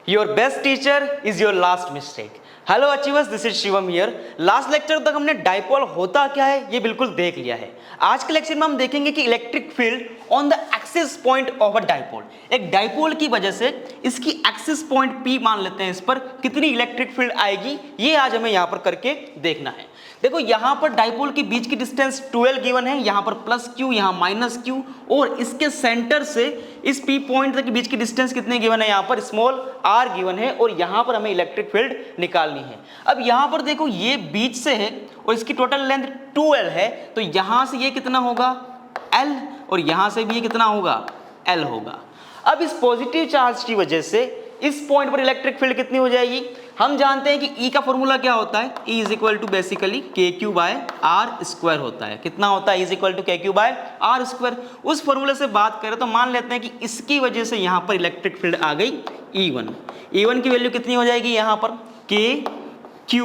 Your best teacher is your last mistake. Hello achievers, this is Shivam here. Last lecture तक हमने dipole होता क्या है ये बिल्कुल देख लिया है। आज के लेक्चर में हम देखेंगे कि electric field on the axis point of a dipole, एक डाइपोल की वजह से इसकी एक्सिस पॉइंट P मान लेते हैं, इस पर कितनी इलेक्ट्रिक फील्ड आएगी ये आज हमें यहाँ पर करके देखना है। देखो यहाँ पर डाइपोल के बीच की डिस्टेंस 12 गिवन है, यहाँ पर प्लस क्यू, यहाँ माइनस क्यू, और इसके सेंटर से इस P पॉइंट तक के बीच की डिस्टेंस कितने गिवन है, यहाँ पर स्मॉल r गिवन है, और यहाँ पर हमें इलेक्ट्रिक फील्ड निकालनी है। अब यहाँ पर देखो ये बीच से है और इसकी टोटल लेंथ 2l है, तो यहाँ से ये कितना होगा l, और यहाँ से भी ये कितना होगा l होगा। अब इस पॉजिटिव चार्ज की वजह से इस पॉइंट पर इलेक्ट्रिक फील्ड कितनी हो जाएगी, हम जानते हैं कि E का फॉर्मूला क्या होता है, E is equal to basically KQ by R square होता है। कितना होता है, E is equal to KQ by R square. उस फॉर्मूले से बात करें तो मान लेते हैं कि इसकी वजह से यहाँ पर इलेक्ट्रिक फील्ड आ गई E1। E1 की वैल्यू कितनी हो जाएगी यहाँ पर, KQ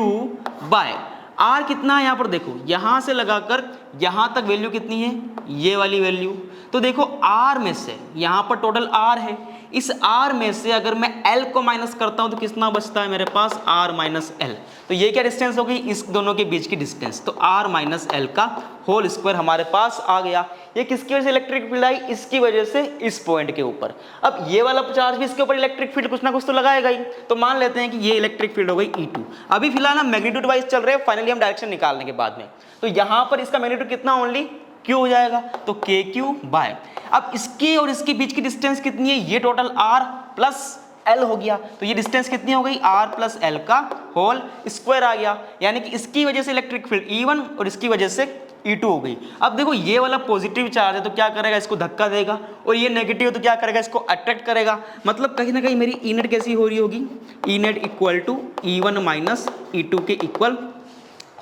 बाय R कितना है यहाँ पर, देखो यहाँ से लगाकर यहाँ तक वैल्यू कितनी है, ये वाली वैल्यू। तो देखो R में से यहाँ पर टोटल R है, इस R में से अगर मैं L को माइनस करता हूँ तो कितना बचता है मेरे पास, R माइनस L। तो ये क्या डिस्टेंस होगी, इस दोनों के बीच की डिस्टेंस, तो R माइनस L का होल स्क्वायर हमारे पास आ गया। ये किसकी वजह से इलेक्ट्रिक फील्ड आई, इसकी वजह से इस पॉइंट के ऊपर। अब ये वाला चार्ज भी इसके ऊपर इलेक्ट्रिक फील्ड कुछ ना कुछ तो लगाएगा ही, तो मान लेते हैं कि ये इलेक्ट्रिक फील्ड हो गई E2। अभी फिलहाल हम मैग्नीट्यूड वाइज चल रहे हैं, फाइनली हम डायरेक्शन निकालने के बाद में, तो यहाँ पर इसका मैग्नीट्यूड कितना, ओनली Q हो जाएगा, तो KQ बाय, अब इसकी और इसके बीच की डिस्टेंस कितनी है, ये टोटल R प्लस L हो गया, तो ये डिस्टेंस कितनी हो गई, R प्लस L का होल स्क्वायर आ गया। यानी कि इसकी वजह से इलेक्ट्रिक फील्ड E1 और इसकी वजह से E2 हो गई। अब देखो ये वाला पॉजिटिव चार्ज है तो क्या करेगा, इसको धक्का देगा, और ये नेगेटिव है तो क्या करेगा, इसको अट्रैक्ट करेगा। मतलब कहीं ना कहीं मेरी E नेट कैसी हो रही होगी, E net equal to E1 minus E2 के इक्वल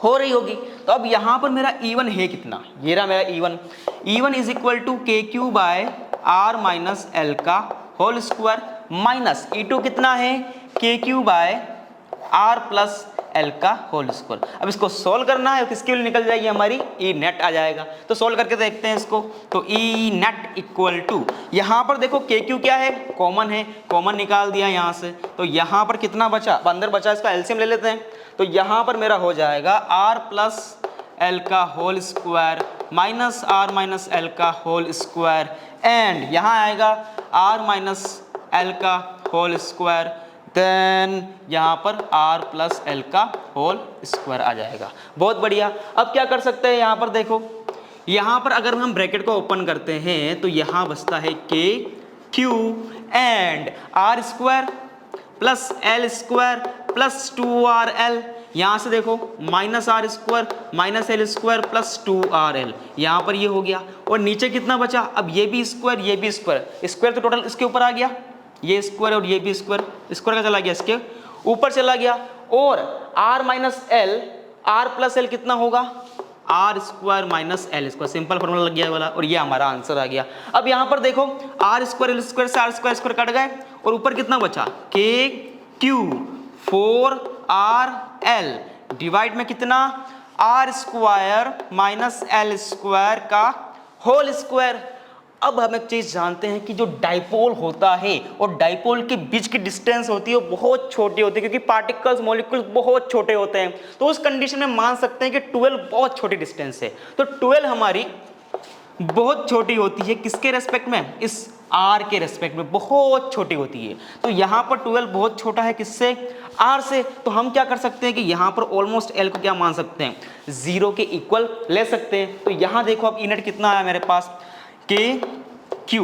हो रही होगी। तो अब यहाँ पर मेरा E1 है कितना, ये रहा मेरा E1 is equal to KQ by R minus L का होल स्क्वायर, माइनस E2 कितना है, KQ by R plus L का होल स्क्वायर। अब इसको सोल्व करना है, किसकी वैल्यू निकल जाएगी हमारी, E नेट आ जाएगा। तो सोल्व करके देखते हैं इसको, तो E नेट इक्वल टू, यहाँ पर देखो KQ क्या है, कॉमन है, कॉमन निकाल दिया यहाँ से, तो यहाँ पर कितना बचा, अंदर बचा, इसका एलसीएम ले लेते हैं, तो यहाँ पर मेरा हो जाएगा R प्लस L का whole square minus R minus L का होल स्क्वायर, एंड यहाँ आएगा R माइनस L का होल स्क्वायर, देन यहाँ पर R प्लस L का होल स्क्वायर आ जाएगा। बहुत बढ़िया। अब क्या कर सकते हैं, यहाँ पर देखो, यहाँ पर अगर हम ब्रैकेट को ओपन करते हैं तो यहाँ बचता है KQ and R square plus L square plus 2RL, यहाँ से देखो minus R square minus L square plus 2RL, यहाँ पर ये हो गया, और नीचे कितना बचा, अब ये भी स्क्वायर ये भी स्क्वायर, स्क्वायर तो टोटल इसके ऊपर आ गया, ये स्क्वायर और ये भी स्क्वायर, स्क्वायर का चला गया इसके ऊपर चला गया, और R minus L R plus L कितना होगा, R square minus L square, simple formula लग गया वाला, और ये हमारा आंसर आ गया। अब यहाँ पर देखो R स्क्वायर L स्क्वायर से R स्क्वायर स्क्वायर कट गए, और ऊपर कितना बचा, KQ 4RL डिवाइड में कितना, R square minus L square का होल स्क्वायर। अब हम एक चीज जानते हैं कि जो डाइपोल होता है और डाइपोल के बीच की डिस्टेंस होती है वो बहुत छोटी होती है, क्योंकि पार्टिकल्स मॉलिक्यूल्स बहुत छोटे होते हैं। तो उस कंडीशन में मान सकते हैं कि 12 बहुत छोटी डिस्टेंस है, तो 12 हमारी बहुत छोटी होती है, किसके रेस्पेक्ट में, इस R के रेस्पेक्ट में बहुत छोटी होती है। तो यहाँ पर 12 बहुत छोटा है, किससे, R से। तो हम क्या कर सकते हैं कि यहाँ पर ऑलमोस्ट L को क्या मान सकते हैं, 0 के इक्वल ले सकते हैं। तो यहाँ देखो अब E नेट कितना आया मेरे पास, KQ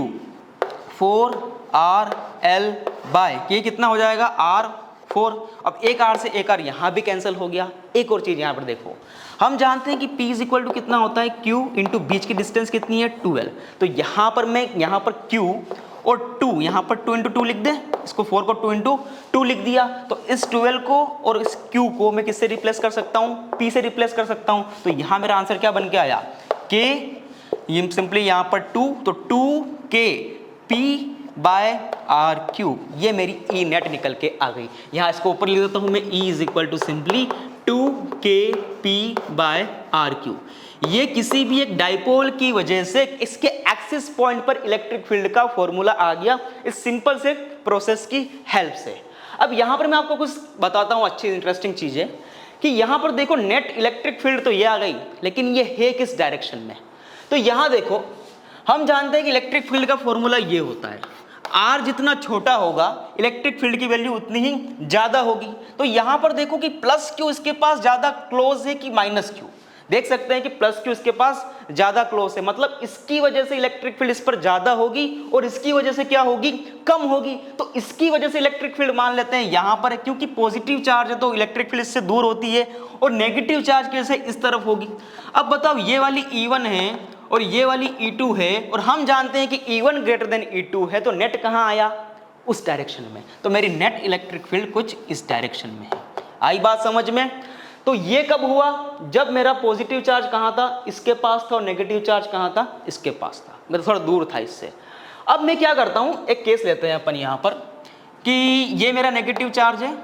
4RL बाय K कितना हो जाएगा, R4। अब एक R से एक R यहाँ भी कैंसिल हो गया। एक और चीज यहाँ पर देखो, हम जानते हैं कि P इज इक्वल टू कितना होता है, Q इंटू बीच की डिस्टेंस कितनी है, 12। तो यहाँ पर मैं यहाँ पर Q और 2, यहाँ पर 2 इंटू 2 लिख दे, इसको 4 को 2 इंटू 2 लिख दिया, तो इस 12 को और इस Q को मैं किससे रिप्लेस कर सकता हूँ, P से रिप्लेस कर सकता हूँ। तो यहाँ मेरा आंसर क्या बन के आया, K, ये सिंपली यहाँ पर 2, तो 2K P बाय R3, ये मेरी E नेट निकल के आ गई। यहाँ इसको ऊपर लिख देता हूँ मैं, E is equal to simply 2KP by R3। ये किसी भी एक डाइपोल की वजह से इसके एक्सिस पॉइंट पर इलेक्ट्रिक फील्ड का फॉर्मूला आ गया इस सिंपल से प्रोसेस की हेल्प से। अब यहाँ पर मैं आपको कुछ बताता हूँ अच्छी इंटरेस्टिंग चीज़ें कि यहाँ पर देखो नेट इलेक्ट्रिक फील्ड तो ये आ गई, लेकिन ये है किस डायरेक्शन में। तो यहाँ देखो हम जानते हैं कि इलेक्ट्रिक फील्ड का फॉर्मूला ये होता है, आर जितना छोटा होगा इलेक्ट्रिक फील्ड की वैल्यू उतनी ही ज़्यादा होगी। तो यहाँ पर देखो कि प्लस क्यू इसके पास ज़्यादा क्लोज है कि माइनस क्यू, देख सकते हैं कि प्लस क्यू इसके पास ज़्यादा क्लोज है, मतलब इसकी वजह से इलेक्ट्रिक फील्ड इस पर ज़्यादा होगी और इसकी वजह से क्या होगी, कम होगी। तो इसकी वजह से इलेक्ट्रिक फील्ड मान लेते हैं यहाँ पर है, क्योंकि पॉजिटिव चार्ज है तो इलेक्ट्रिक फील्ड इससे दूर होती है और नेगेटिव चार्ज की वजह से इस तरफ होगी। अब बताओ ये वाली E1 है और ये वाली E2 है और हम जानते हैं कि E1 ग्रेटर देन E2 है, तो नेट कहाँ आया, उस डायरेक्शन में। तो मेरी नेट इलेक्ट्रिक फील्ड कुछ इस डायरेक्शन में है। आई बात समझ में। तो ये कब हुआ, जब मेरा पॉजिटिव चार्ज कहाँ था, इसके पास था, और नेगेटिव चार्ज कहाँ था, इसके पास था, मतलब थोड़ा दूर था इससे। अब मैं क्या करता हूँ, एक केस लेते हैं अपन यहाँ पर कि ये मेरा नेगेटिव चार्ज है,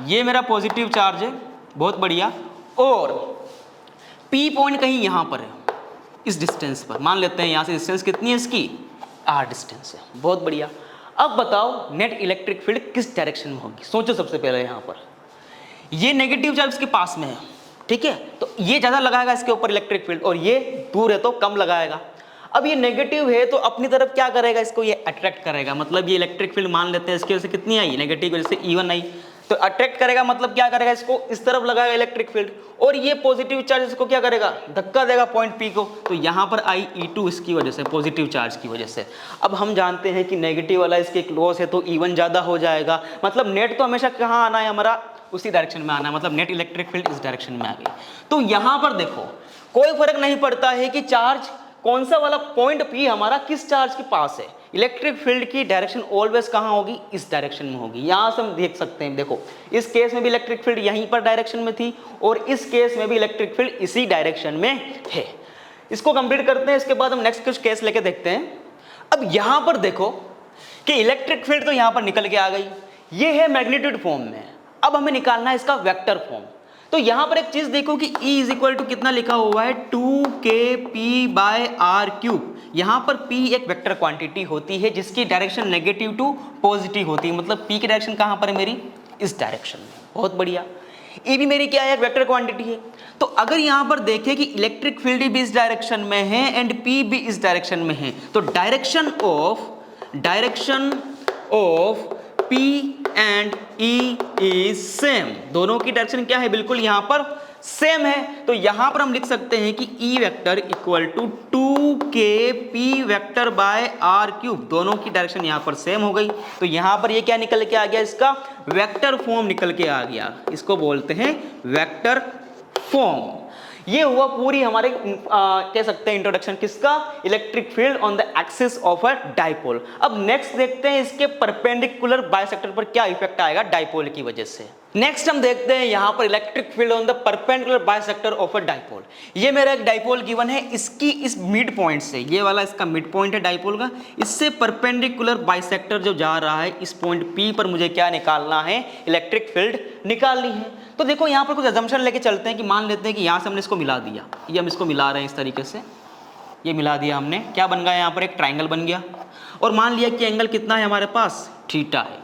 ये मेरा पॉजिटिव चार्ज है, बहुत बढ़िया, और P पॉइंट कहीं यहाँ पर है, इस डिस्टेंस पर मान लेते हैं। यहाँ से डिस्टेंस कितनी है इसकी, R डिस्टेंस है, बहुत बढ़िया। अब बताओ नेट इलेक्ट्रिक फील्ड किस डायरेक्शन में होगी। सोचो सबसे पहले यहाँ पर ये नेगेटिव चार्ज इसके पास में है, ठीक है, तो ये ज़्यादा लगाएगा इसके ऊपर इलेक्ट्रिक फील्ड, और ये दूर है तो कम लगाएगा। अब ये नेगेटिव है तो अपनी तरफ क्या करेगा, इसको ये अट्रैक्ट करेगा, मतलब ये इलेक्ट्रिक फील्ड मान लेते हैं इसकी वजह से कितनी आई, नेगेटिव वजह से E1 आई, तो अट्रैक्ट करेगा, मतलब क्या करेगा, इसको इस तरफ लगाएगा इलेक्ट्रिक फील्ड, और ये पॉजिटिव चार्ज इसको क्या करेगा, धक्का देगा पॉइंट P को, तो यहाँ पर आई E2 इसकी वजह से, पॉजिटिव चार्ज की वजह से। अब हम जानते हैं कि नेगेटिव वाला इसके क्लोज है तो E1 ज़्यादा हो जाएगा, मतलब नेट तो हमेशा कहाँ आना है, हमारा उसी डायरेक्शन में आना है, मतलब नेट इलेक्ट्रिक फील्ड इस डायरेक्शन में आ गई। तो यहाँ पर देखो कोई फर्क नहीं पड़ता है कि चार्ज कौन सा वाला पॉइंट P हमारा किस चार्ज के पास है, इलेक्ट्रिक फील्ड की डायरेक्शन ऑलवेज कहाँ होगी, इस डायरेक्शन में होगी। यहाँ से हम देख सकते हैं, देखो इस केस में भी इलेक्ट्रिक फील्ड यहीं पर डायरेक्शन में थी और इस केस में भी इलेक्ट्रिक फील्ड इसी डायरेक्शन में है। इसको कंप्लीट करते हैं, इसके बाद हम नेक्स्ट कुछ केस लेके देखते हैं। अब यहाँ पर देखो कि इलेक्ट्रिक फील्ड तो यहाँ पर निकल के आ गई, ये है मैग्नीट्यूड फॉर्म में। अब हमें निकालना है इसका वेक्टर फॉर्म। तो यहां पर एक चीज देखो कि E इज इक्वल टू कितना लिखा हुआ है, 2kp/r³। यहां पर P एक वेक्टर क्वांटिटी होती है जिसकी डायरेक्शन नेगेटिव टू पॉजिटिव होती है, मतलब P की डायरेक्शन कहां पर है मेरी, इस डायरेक्शन में, बहुत बढ़िया। E भी मेरी क्या है, एक वेक्टर क्वांटिटी है। तो अगर यहां पर देखें कि इलेक्ट्रिक फील्ड भी इस डायरेक्शन में है एंड P भी इस डायरेक्शन में है, तो direction of P and E is same, दोनों की डायरेक्शन क्या है, बिल्कुल यहाँ पर सेम है। तो यहाँ पर हम लिख सकते हैं कि E vector equal to 2kp/r³, दोनों की डायरेक्शन यहाँ पर सेम हो गई। तो यहाँ पर ये क्या निकल के आ गया, इसका वेक्टर फॉर्म निकल के आ गया, इसको बोलते हैं वेक्टर फॉर्म। ये हुआ पूरी हमारे कह सकते हैं इंट्रोडक्शन किसका, electric field on the axis of a dipole. अब नेक्स्ट देखते हैं इसके परपेंडिकुलर बाइसेक्टर पर क्या इफेक्ट आएगा डाइपोल की वजह से। नेक्स्ट हम देखते हैं यहां पर electric field on the perpendicular bisector of a dipole. ये मेरा एक डाइपोल गिवन है, इसकी इस मिड पॉइंट से, ये वाला इसका मिड पॉइंट है डाइपोल का, इससे परपेंडिकुलर बाइसेक्टर जो जा रहा है इस पॉइंट P पर मुझे क्या निकालना है, इलेक्ट्रिक फील्ड निकालनी है। तो देखो यहाँ पर कुछ अजम्पशन लेके चलते हैं कि मान लेते हैं कि यहाँ से हमने इसको मिला दिया, ये हम इसको मिला रहे हैं इस तरीके से, ये मिला दिया हमने, क्या बन गया यहाँ पर, एक ट्राइंगल बन गया, और मान लिया कि एंगल कितना है हमारे पास, थीटा है,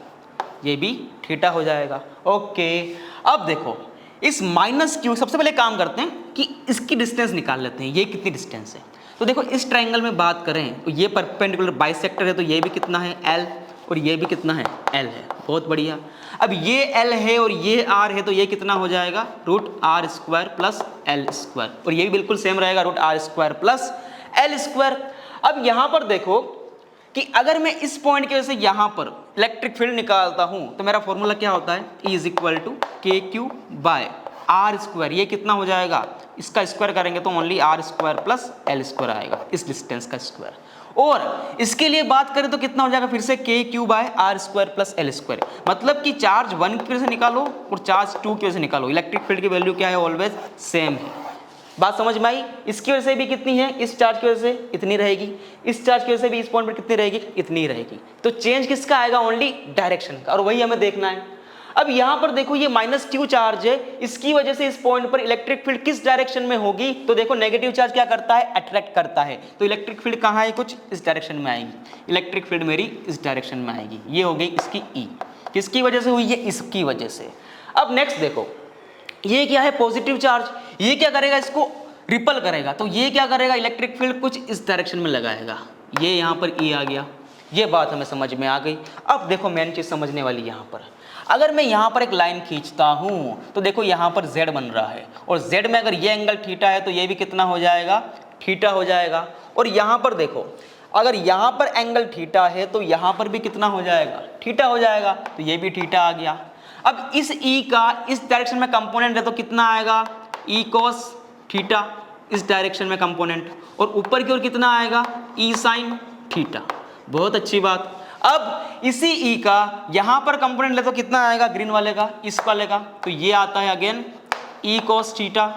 ये भी थीटा हो जाएगा। ओके, अब देखो इस -q, सबसे पहले काम करते हैं कि इसकी डिस्टेंस निकाल लेते हैं, ये कितनी डिस्टेंस है। तो देखो इस ट्राइंगल में बात करें तो ये परपेंडिकुलर बाइसेक्टर है, तो ये भी कितना है, L, और ये भी कितना है, L है, बहुत बढ़िया। अब ये L है और ये R है, तो ये कितना हो जाएगा, √r² + L², और ये भी बिल्कुल सेम रहेगा, √r² + L²। अब यहाँ पर देखो कि अगर मैं इस पॉइंट की वजह से यहाँ पर इलेक्ट्रिक फील्ड निकालता हूँ तो मेरा फॉर्मूला क्या होता है, E is equal to KQ/r², ये कितना हो जाएगा, इसका स्क्वायर करेंगे तो ओनली r² + L² आएगा, इस डिस्टेंस का स्क्वायर। और इसके लिए बात करें तो कितना हो जाएगा, फिर से KQ/r² + L², मतलब कि चार्ज 1 की वजह से निकालो और चार्ज 2 की वजह से निकालो, इलेक्ट्रिक फील्ड की वैल्यू क्या है, ऑलवेज सेम है। बात समझ में आई। इसकी वजह से भी कितनी है, इस चार्ज की वजह से इतनी रहेगी, इस चार्ज की वजह से भी इस पॉइंट पर कितनी रहेगी, इतनी रहेगी। तो चेंज किसका आएगा, ओनली डायरेक्शन का, और वही हमें देखना है। अब यहाँ पर देखो ये -q चार्ज है, इसकी वजह से इस पॉइंट पर इलेक्ट्रिक फील्ड किस डायरेक्शन में होगी, तो देखो नेगेटिव चार्ज क्या करता है, अट्रैक्ट करता है, तो इलेक्ट्रिक फील्ड कहाँ है, कुछ इस डायरेक्शन में आएगी, इलेक्ट्रिक फील्ड मेरी इस डायरेक्शन में आएगी, ये हो गई इसकी E। किसकी वजह से हुई है? इसकी वजह से। अब नेक्स्ट देखो, ये क्या है? Positive charge. ये क्या करेगा? इसको रिपल करेगा। तो ये क्या करेगा? इलेक्ट्रिक फील्ड कुछ इस डायरेक्शन में लगाएगा। ये यहाँ पर E आ गया, ये बात हमें समझ में आ गई। अब देखो मेन चीज समझने वाली यहाँ पर, अगर मैं यहाँ पर एक लाइन खींचता हूँ तो देखो यहाँ पर Z बन रहा है, और Z में अगर ये एंगल थीटा है तो ये भी कितना हो जाएगा? थीटा हो जाएगा। और यहाँ पर देखो, अगर यहाँ पर एंगल थीटा है तो यहाँ पर भी कितना हो जाएगा? थीटा हो जाएगा। तो ये भी थीटा आ गया। अब इस E का इस डायरेक्शन में कंपोनेंट है तो कितना आएगा? E cos थीटा इस डायरेक्शन में कंपोनेंट, और ऊपर की ओर कितना आएगा? E sin theta. बहुत अच्छी बात। अब इसी E का यहाँ पर कंपोनेंट ले तो कितना आएगा? ग्रीन वाले का, इस वाले का, तो ये आता है again E cos theta,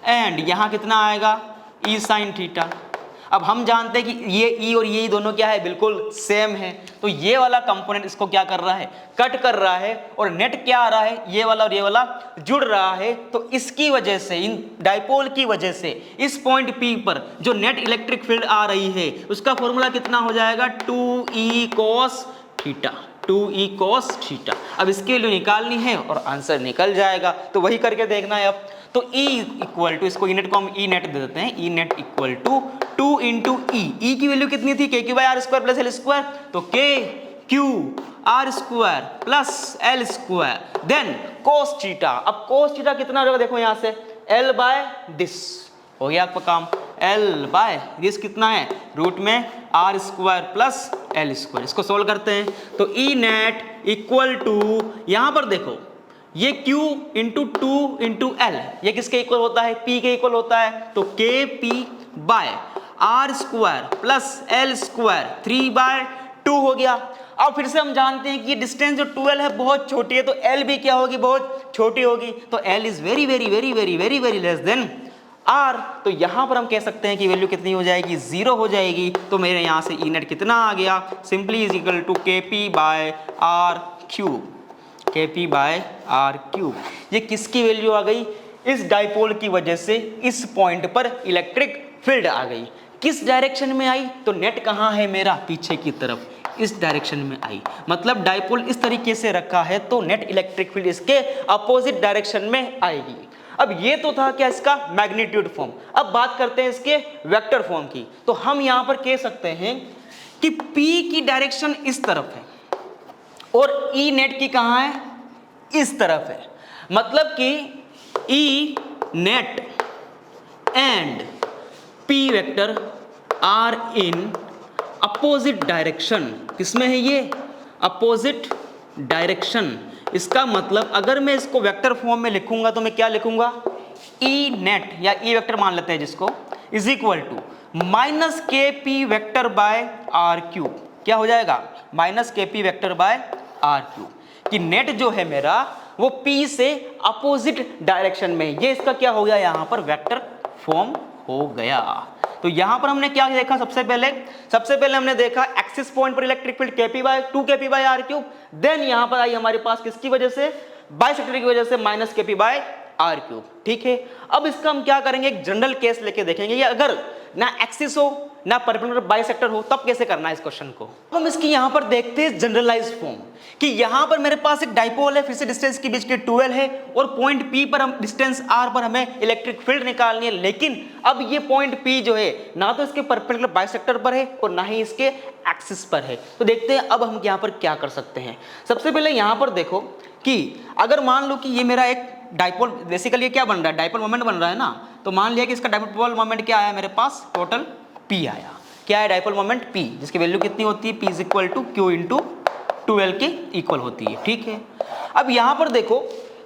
and यहाँ कितना आएगा? E sin theta. अब हम जानते हैं कि ये E और ये दोनों क्या है? बिल्कुल सेम है। तो ये वाला कंपोनेंट इसको क्या कर रहा है? कट कर रहा है, और नेट क्या आ रहा है? ये वाला और ये वाला जुड़ रहा है। तो इसकी वजह से, इन डाइपोल की वजह से इस पॉइंट P पर जो नेट इलेक्ट्रिक फील्ड आ रही है उसका फॉर्मूला कितना हो जाएगा? 2E cos theta, 2E cos theta. अब इसके लिए निकालनी है और आंसर निकल जाएगा। तो वही करके देखना है अब। तो E इक्वल टू, इसको E नेट को हम E नेट दे देते हैं, E net equal to 2 into E की वैल्यू कितनी थी? KQ by R square plus L square, तो KQ R square plus L square then cos theta. अब कोस थीटा कितना हो जाएगा? देखो यहाँ से L बाय दिस हो गया आपका काम। L बाय दिस कितना है? रूट में R square plus L square. इसको सोल्व करते हैं तो E नेट इक्वल टू, यहाँ पर देखो ये Q इंटू 2 इंटू L, ये किसके इक्वल होता है? P के इक्वल होता है। तो KP by R square plus L square 3/2 हो गया। अब फिर से हम जानते हैं कि ये डिस्टेंस जो 12 है बहुत छोटी है, तो L भी क्या होगी? बहुत छोटी होगी। तो L is very very very very very very less than R। तो यहाँ पर हम कह सकते हैं कि वैल्यू कितनी हो जाएगी? 0 हो जाएगी। तो मेरे यहाँ से E नेट कितना आ गया? Simply is equal to KP by R cube, KP by R cube. ये किसकी वैल्यू आ गई? इस डाइपोल की वजह से इस पॉइंट पर इलेक्ट्रिक फील्ड आ गई। किस डायरेक्शन में आई? तो नेट कहाँ है मेरा? पीछे की तरफ, इस डायरेक्शन में आई। मतलब डाइपोल इस तरीके से रखा है तो नेट इलेक्ट्रिक फील्ड इसके अपोजिट डायरेक्शन में आएगी। अब ये तो था क्या? इसका मैग्नीट्यूड फॉर्म। अब बात करते हैं इसके वेक्टर फॉर्म की। तो हम यहाँ पर कह सकते हैं कि P की डायरेक्शन इस तरफ है और E नेट की कहाँ है? इस तरफ है। मतलब कि E net and P vector are in opposite direction. किसमें है ये? Opposite direction. इसका मतलब अगर मैं इसको वेक्टर फॉर्म में लिखूंगा तो मैं क्या लिखूंगा? E नेट या E वेक्टर मान लेते हैं जिसको, is equal to minus KP vector by R cube. क्या हो जाएगा? Minus KP vector by R cube. कि नेट जो है मेरा वो P से अपोजिट डायरेक्शन में, ये इसका क्या हो गया? यहाँ पर वेक्टर फॉर्म हो गया। तो यहाँ पर हमने क्या देखा? सबसे पहले हमने देखा एक्सिस पॉइंट पर electric field KP by R cube. Then यहाँ पर आई हमारे पास किसकी वजह से? बाइसेक्टर की वजह से minus KP by R cube. ठीक है। अब इसका हम क्या करेंगे? एक जनरल केस लेके देखेंगे। ये अगर ना एक्सिस हो ना परपेंडिकुलर बाइसेक्टर हो तब कैसे करना है इस क्वेश्चन को। हम इसकी यहाँ पर देखते हैं जनरलाइज्ड फॉर्म कि यहाँ पर मेरे पास एक डाइपोल है, फिर से डिस्टेंस के बीच के 12 है, और पॉइंट P पर हम डिस्टेंस R पर हमें इलेक्ट्रिक फील्ड निकालनी है। लेकिन अब ये पॉइंट P जो है ना तो इसके परपेंडिकुलर बाइसेक्टर पर है और ना ही इसके एक्सिस पर है। तो देखते हैं अब हम यहाँ पर क्या कर सकते हैं। सबसे पहले यहाँ पर देखो कि अगर मान लो कि ये मेरा एक डाइपोल, बेसिकली क्या बन रहा है? डाइपोल मोमेंट बन रहा है ना। तो मान लिया कि इसका डाइपोल मोमेंट क्या आया मेरे पास? टोटल P आया। क्या है? डाइपोल मोमेंट P, जिसकी वैल्यू कितनी होती है? P is equal to Q into 12 के इक्वल होती है। ठीक है। अब यहाँ पर देखो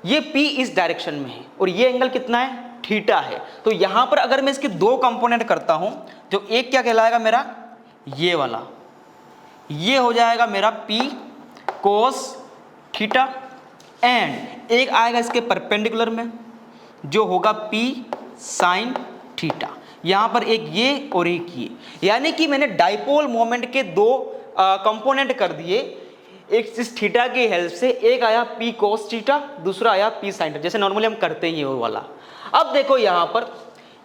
ये P इस डायरेक्शन में है और ये एंगल कितना है? थीटा है। तो यहाँ पर अगर मैं इसके दो कंपोनेंट करता हूँ, जो एक क्या कहलाएगा मेरा? ये वाला, ये हो जाएगा मेरा P कोस थीटा, एंड एक आएगा इसके परपेंडिकुलर में जो होगा P साइन थीटा। यहाँ पर एक ये और एक ये, यानी कि मैंने डाइपोल मोमेंट के दो कंपोनेंट कर दिए। एक इस थीटा की हेल्प से एक आया P कोस थीटा, दूसरा आया P साइन थीटा, जैसे नॉर्मली हम करते हैं वो वाला। अब देखो यहाँ पर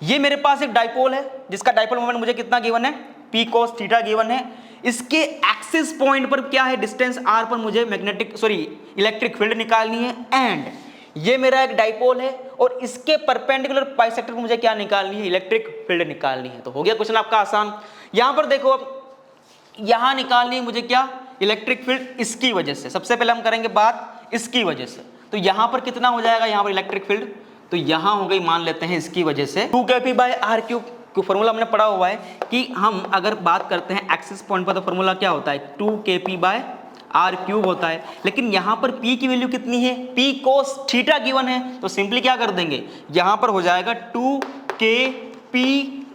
ये मेरे पास एक डाइपोल है जिसका डाइपोल मोमेंट मुझे कितना गिवन है? P cos थीटा गिवन है, इसके एक्सिस पॉइंट पर क्या है, डिस्टेंस r पर मुझे इलेक्ट्रिक फील्ड निकालनी है, एंड ये मेरा एक डाइपोल है और इसके परपेंडिकुलर बाइसेक्टर को मुझे क्या निकालनी है, इलेक्ट्रिक फील्ड निकालनी है। तो हो गया क्वेश्चन आपका आसान। यहां पर देखो, अब यहां निकालनी है मुझे क्या, इलेक्ट्रिक फील्ड इसकी वजह से। सबसे पहले हम करेंगे बात इसकी वजह से, तो यहां पर कितना हो जाएगा, यहां पर इलेक्ट्रिक फील्ड, तो यहां हो गई मान लेते हैं इसकी वजह से 2kp/r³ को फॉर्मूला हमने पढ़ा हुआ है कि हम अगर बात करते हैं एक्सिस पॉइंट पर तो फॉर्मूला क्या होता है, 2kp/r³ होता है। लेकिन यहां पर p की वैल्यू कितनी है, p cos थीटा गिवन है, तो सिंपली क्या कर देंगे, यहां पर हो जाएगा 2kp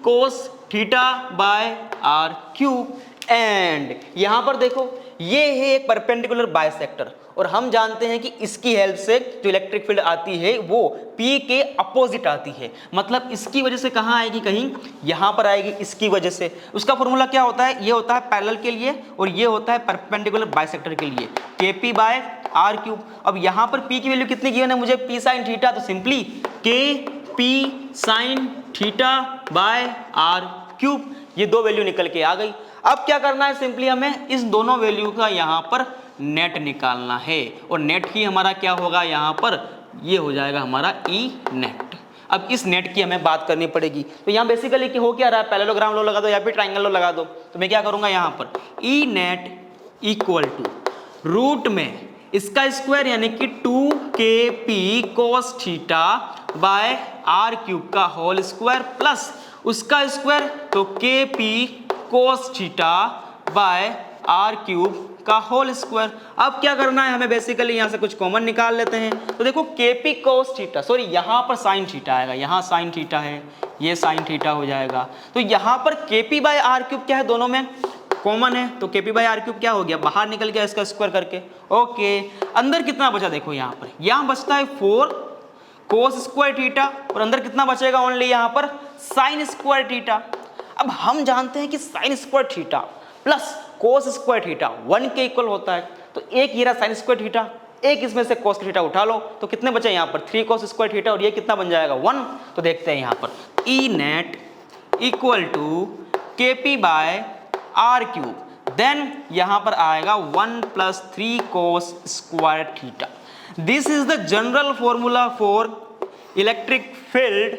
cos θ/r³ एंड यहां पर देखो ये है एक परपेंडिकुलर बाइसेक्टर और हम जानते हैं कि इसकी हेल्प से जो इलेक्ट्रिक फील्ड आती है वो P के अपोजिट आती है, मतलब इसकी वजह से कहाँ आएगी, कहीं यहां पर आएगी इसकी वजह से। उसका फॉर्मूला क्या होता है, ये होता है पैरेलल के लिए और ये होता है परपेंडिकुलर बाइसेक्टर के लिए, kp/r³। अब यहां पर P की वैल्यू कितनी गिवन है मुझे, P sin थीटा, तो सिंपली kp sin θ/r³, ये दो वैल्यू निकल के आ गई। अब क्या करना है, सिंपली हमें इस दोनों वैल्यू का यहाँ पर नेट निकालना है और नेट ही हमारा क्या होगा, यहाँ पर ये हो जाएगा हमारा ई नेट। अब इस नेट की हमें बात करनी पड़ेगी, तो यहाँ बेसिकली कि हो क्या रहा है, पैरेललोग्राम लो लगा दो या फिर ट्राइंगल लो लगा दो। तो मैं क्या करूँगा, यहाँ पर e net equal to root में इसका स्क्वायर यानी कि 2kp cos θ/r³ का होल स्क्वायर प्लस उसका स्क्वायर, तो kp cos θ/r³ का होल स्क्वायर। अब क्या करना है हमें, बेसिकली यहां से कुछ कॉमन निकाल लेते हैं। तो देखो kp cos θ, सॉरी यहां पर sin θ आएगा, यहां sin θ है, ये sin θ हो जाएगा। तो यहां पर kp/r³ क्या है, दोनों में कॉमन है, तो kp/r³ क्या हो गया, बाहर निकल गया इसका स्क्वायर करके। ओके, अंदर कितना बचा, देखो यहां पर यहां बचता है 4 cos स्क्वायर θ और अंदर कितना बचेगा, ओनली यहां पर sin स्क्वायर θ। अब हम जानते हैं कि sin square theta plus cos square theta 1 के इक्वल होता है, तो एक ये रहा sin स्क्वायर थीटा, एक इसमें से cos थीटा उठा लो, तो कितने बचे यहाँ पर 3 cos स्क्वायर थीटा और ये कितना बन जाएगा 1। तो देखते हैं यहाँ पर e net equal to kp/r³, then यहाँ पर आएगा 1 + 3 cos square theta. This is the general formula for electric field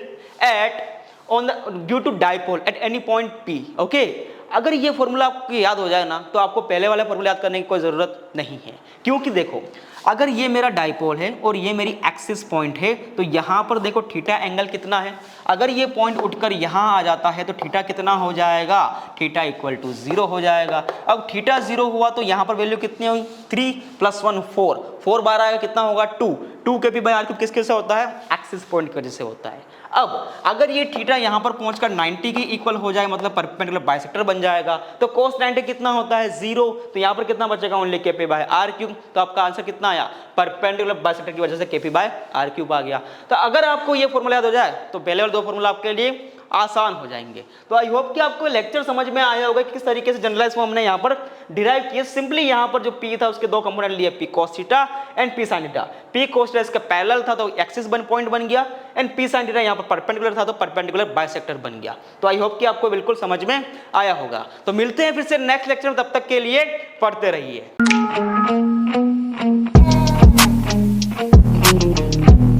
at due to dipole at any point P। Okay, अगर ये फॉर्मूला आपको याद हो जाए ना, तो आपको पहले वाला फॉर्मूला याद करने की कोई ज़रूरत नहीं है, क्योंकि देखो अगर ये मेरा डाइपोल है और ये मेरी एक्सिस पॉइंट है, तो यहाँ पर देखो थीटा एंगल कितना है, अगर ये पॉइंट उठकर यहाँ आ जाता है तो थीटा कितना हो जाएगा, थीटा इक्वल टू 0 हो जाएगा। अब थीटा 0 हुआ तो यहाँ पर वैल्यू कितनी हुई, 3 + 1 4, 4 बार आएगा कितना होगा 2 kp/r³ किसके से होता है, एक्सिस पॉइंट की वजह से होता है। अब अगर ये थीटा यहाँ पर पहुंचकर 90 के इक्वल हो जाए, मतलब परपेंडिकुलर बाइसेक्टर बन जाएगा, तो cos 90 कितना होता है 0, तो यहाँ पर कितना बचेगा ओनली kp/r³। तो आपका आंसर कितना आया, परपेंडिकुलर बाइसेक्टर की वजह से kp/r³ आ गया। तो अगर आपको ये फॉर्मूला याद हो जाए तो पहले और दो फॉर्मूला आपके लिए आसान हो जाएंगे। तो आई होप कि आपको लेक्चर समझ में आया होगा कि किस तरीके से जनरलाइज फॉर्म हमने यहाँ पर डिराइव किया। सिंपली यहाँ पर जो P था उसके दो कंपोनेंट लिए, P cos θ and P sin θ। P cos θ इसका पैरेलल था तो एक्सिस पॉइंट बन गया, एंड P sin θ यहाँ पर परपेंडिकुलर था तो परपेंडिकुलर बाइसेक्टर बन गया। तो आई होप कि आपको बिल्कुल समझ में आया होगा। तो मिलते हैं फिर से नेक्स्ट लेक्चर में, तब तक के लिए पढ़ते रहिए।